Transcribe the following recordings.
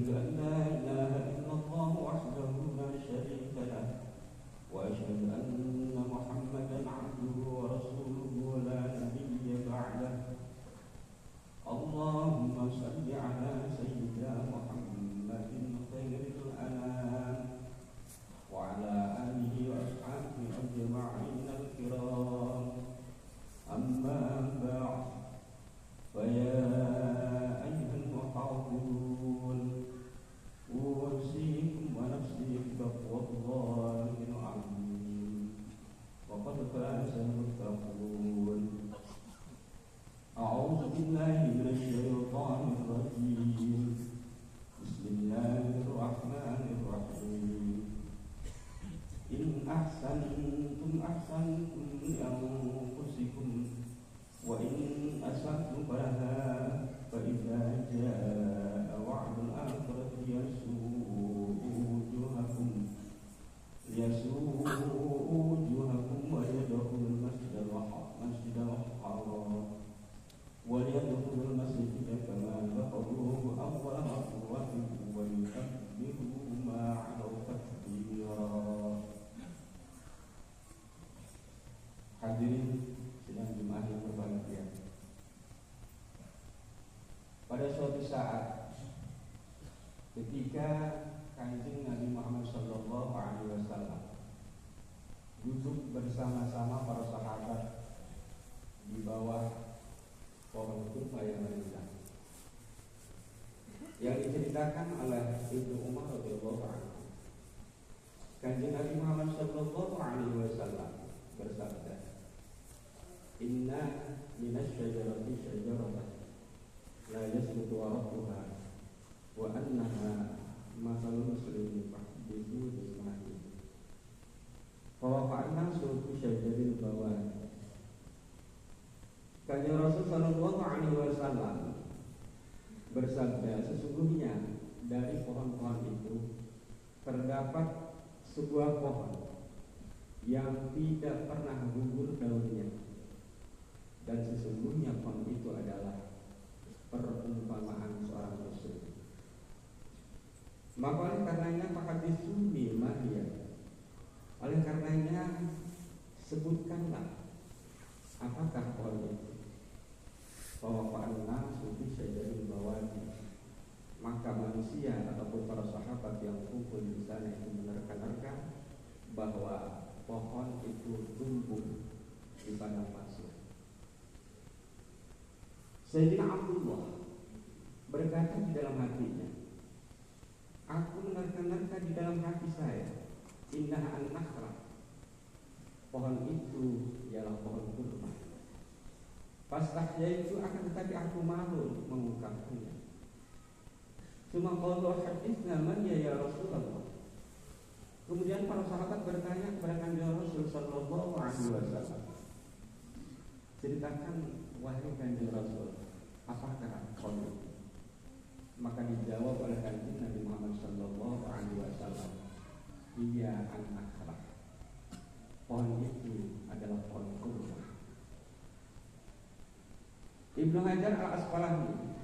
أن لا إله إلا الله وحده لا شريك له وأشهد أن محمدا عبده ورسوله لا نبي بعده. اللهم صل على سيدنا محمد خير الأنام وعلى آله وأصحابه أجمعين الكرام. أما بعد، فيا أيها المحاضرون، أوصيكم ونفسي بتقوى الله العظيم، وقد فاز المتقون. أعوذ بالله من الشيطان الرجيم. بسم الله الرحمن الرحيم. إن أحسنتم أحسنتم لأنفسكم وإن أسأتم فلها فإذا جاء وعد الآخرة يسوء وجوهكم وليدخلوا المسجد الحرام وليدخلوا المسجد كما دخلوه أول مرة وليكبروا ما علوا تكبيرا. Hadirin sidang Jumat yang berbahagia. Pada suatu saat ketika Kanjeng Nabi Muhammad SAW duduk bersama-sama para sahabat di bawah pohon kurma yang rindang, yang diceritakan oleh Ibnu Umar radhiyallahu anhu, Kanjeng Nabi Muhammad SAW bersabda, Inna minasyajarati syajaratan la yasbutu waraquha wa annaha mathalul muslimin bi'udil mahdi. Fawafa'na suatu syajaril bawah. Kanjeng Rasul sallallahu alaihi wasallam bersabda, sesungguhnya dari pohon-pohon itu terdapat sebuah pohon yang tidak pernah gugur daunnya, dan sesungguhnya pohon itu adalah perumpamaan seorang muslim. Maka oleh karenanya fakadisu mimahiyah, oleh karenanya sebutkanlah apakah pohon itu. Fawafa'na sufi syajaril bawadi, maka manusia ataupun para sahabat yang kumpul di sana itu menerka-nerka bahwa pohon itu tumbuh di padang pasir. Sayyidina Abdullah berkata di dalam hatinya, aku menerka-nerka di dalam hati saya, indah an-nakhra, pohon itu ialah pohon kurma. Pastahya itu akan tetapi aku malu mengungkapkannya. Cuma kalau hadisnya man ya Rasulullah. Kemudian para sahabat bertanya kepada Kanjeng Rasul sallallahu alaihi wasallam, ceritakan wahai Kanjeng Rasul, apakah pohon itu? Maka dijawab oleh Kanjeng Nabi Muhammad sallallahu alaihi wasallam, iya an-nakhla, pohon itu adalah pohon kurma. Ibnu Hajar al-Asqalani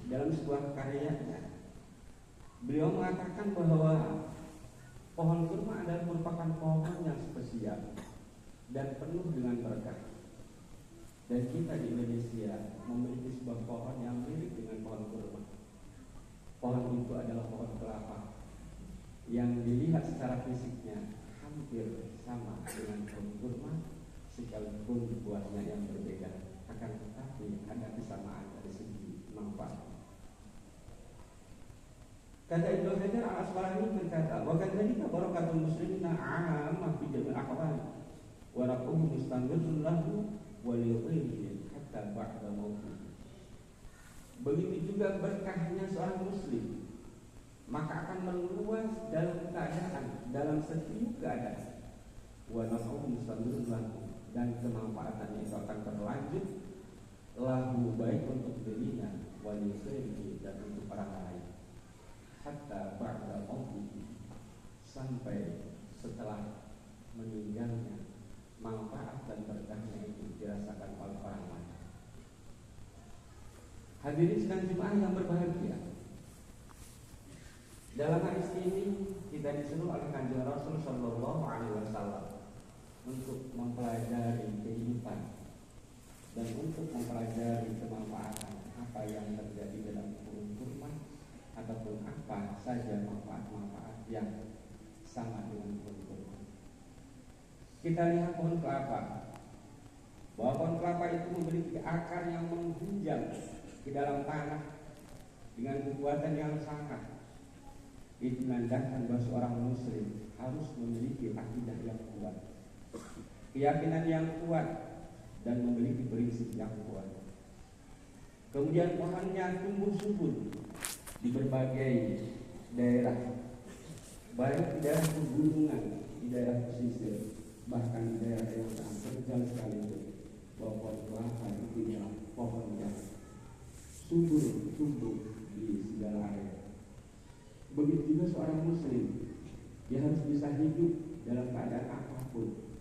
dalam sebuah karyanya, beliau mengatakan bahwa pohon kurma adalah merupakan pohon yang spesial dan penuh dengan berkah. Dan kita di Indonesia memiliki sebuah pohon yang mirip dengan pohon kurma. Pohon itu adalah pohon kelapa yang dilihat secara fisiknya hampir sama dengan pohon kurma, sekalipun buahnya yang berbeda. Akan tetapi ada kesamaan dari segi manfaat. Kata Ibnu Hajar al-Asqalani berkata, wa kadzalika barakatul muslimina 'amma fi jamil ahwal wa raquhu mustanghirun lahu wa lighayrihi hatta ba'da mautih. Begitu juga berkahnya seorang muslim, maka akan meluas dalam keadaan, dalam setiap keadaan. Wa raquhu mustanghirun lahu, dan kemanfaatannya itu akan berlanjut lahu, baik untuk dirinya, wa lighayrihi, dan untuk orang lain. Hatta ba'da mautih, sampai setelah meninggalnya, manfaat dan berkahnya itu dirasakan oleh orang lain. Hadirin sidang Jumat yang berbahagia, Dalam hadis ini kita disuruh oleh Kanjeng Rasul Shallallahu Alaihi Wasallam untuk mempelajari kehidupan dan untuk mempelajari kemanfaatan apa yang terjadi dalam pohon kurma ataupun apa saja manfaat-manfaat yang sama dengan pohon kurma. Kita lihat pohon kelapa, bahwa pohon kelapa itu memiliki akar yang menghunjam di dalam tanah dengan kekuatan yang sangat. Itu menandakan bahwa seorang muslim harus memiliki akidah yang kuat, keyakinan yang kuat, dan memiliki prinsip yang kuat. Kemudian pohonnya tumbuh subur di berbagai daerah, baik di daerah pegunungan, di daerah pesisir, bahkan di daerah yang sangat terjal sekalipun. Bahwa pohon kelapa itu adalah pohon yang subur tumbuh di segala area. Begitu juga seorang muslim, dia harus bisa hidup dalam keadaan apapun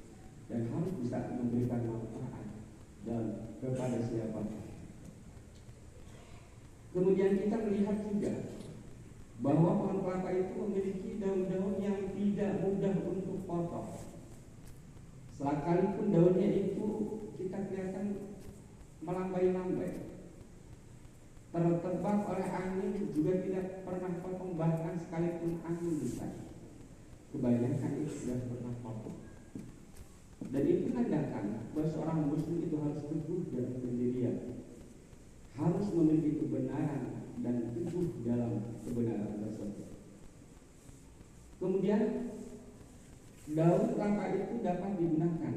dan harus bisa memberikan manfaat dan kepada siapapun. Kemudian kita melihat juga bahwa pohon kelapa itu memiliki daun-daun yang tidak mudah untuk potong. Sekalipun daunnya itu kita kelihatan melambai-lambai, tertebak oleh angin, juga tidak pernah potong, bahkan sekalipun angin besar, kebanyakan itu sudah pernah potong. Dan itu menandakan bahwa seorang muslim itu harus teguh dalam pendirian, harus memiliki kebenaran dan teguh dalam kebenaran tersebut. Kemudian daun kelapa itu dapat digunakan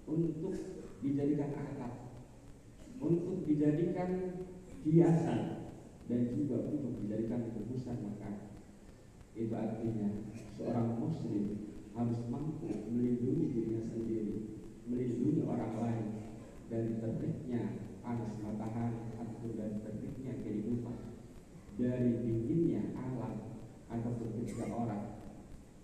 untuk dijadikan alat, untuk dijadikan hiasan, dan juga untuk dijadikan tebusan makanan. Itu artinya seorang muslim harus mampu melindungi dirinya sendiri, melindungi orang lain dari teriknya panas matahari ataupun dari teriknya kehidupan, dari dinginnya alam, ataupun ketika orang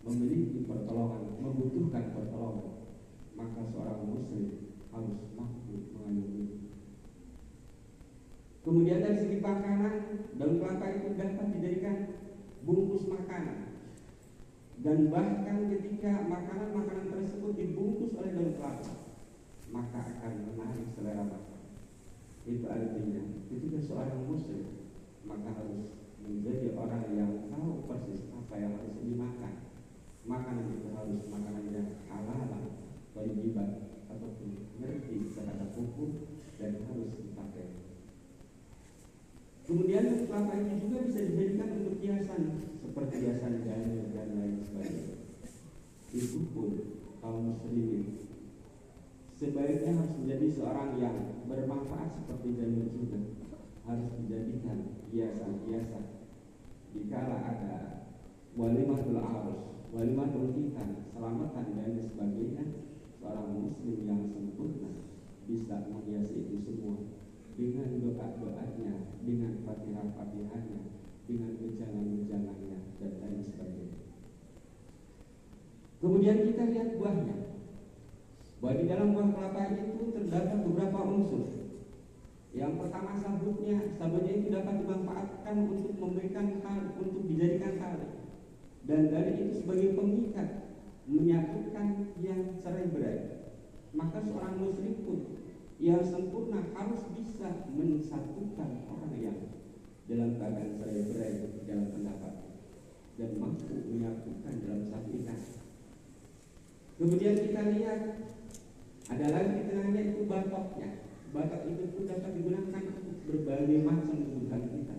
memiliki pertolongan, membutuhkan pertolongan, maka seorang muslim harus mampu mengayomi. Kemudian dari segi makanan, daun kelapa itu dapat dijadikan bungkus makanan, dan bahkan ketika makanan-makanan tersebut dibungkus oleh daun kelapa, maka akan menarik selera makan. Itu artinya ketika seorang muslim maka harus menjadi orang yang tahu persis apa yang harus dimakan. Makanan itu harus makanan yang halal, thayyiban, ataupun ngerti terhadap hukum dan harus dipakai. Kemudian kelapa ini juga bisa dijadikan untuk hiasan, seperti hiasan jari dan lain sebagainya. Itu pun kaum muslimin sebaiknya harus menjadi seorang yang bermanfaat seperti jamur juga, harus dijadikan hiasan-hiasan. Dikala ada walimatul arus, walimatul hitan, selamatan dan sebagainya, seorang muslim yang sempurna bisa menghiasi itu semua dengan doa-doanya, dengan fatihah-fatihahnya, dengan wejangan-wejangannya, dan lain sebagainya. Kemudian kita lihat buahnya, bahwa di dalam buah kelapa itu terdapat beberapa unsur. Yang pertama sabutnya itu dapat dimanfaatkan untuk memberikan hal, untuk dijadikan tali, dan dari itu sebagai pengikat, menyatukan yang cerai-berai. Maka seorang muslim pun yang sempurna harus bisa mensatukan orang yang dalam keadaan cerai-berai dalam pendapat dan mampu menyatukan dalam satu ikatan. Kemudian kita lihat ada lagi di tengahnya itu batoknya. Batok itu pun dapat digunakan untuk berbagai macam kebutuhan kita,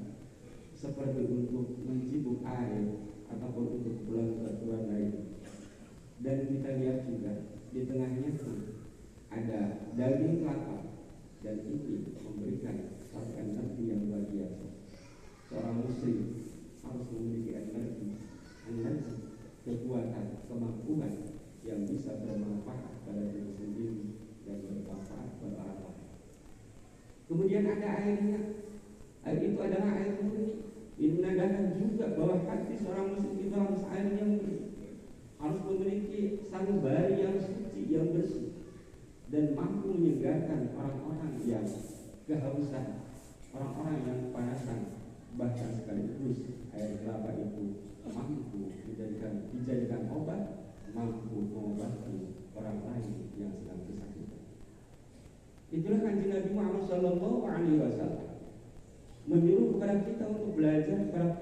seperti untuk mencibuk air ataupun untuk keperluan lain. Dan kita lihat juga di tengahnya itu ada daging kelapa, dan ini memberikan satu energi yang luar biasa. Seorang muslim harus memiliki energi, kekuatan, kemampuan yang bisa bermanfaat pada diri sendiri dan bermanfaat pada orang lain. Kemudian ada airnya. Air itu adalah air murni. Ini menandakan juga bahwa hati seorang muslim itu harus air yang murni, harus memiliki sanubari yang suci, yang bersih, dan mampu menyegarkan orang-orang yang kehausan, orang-orang yang kepanasan, bahkan sekaligus air kelapa itu mampu dijadikan obat, mampu mengobati orang lain yang sedang kesakitan. Itulah kanjeng Nabi Muhammad Sallallahu Alaihi Wasallam menyuruh kepada kita untuk belajar kepada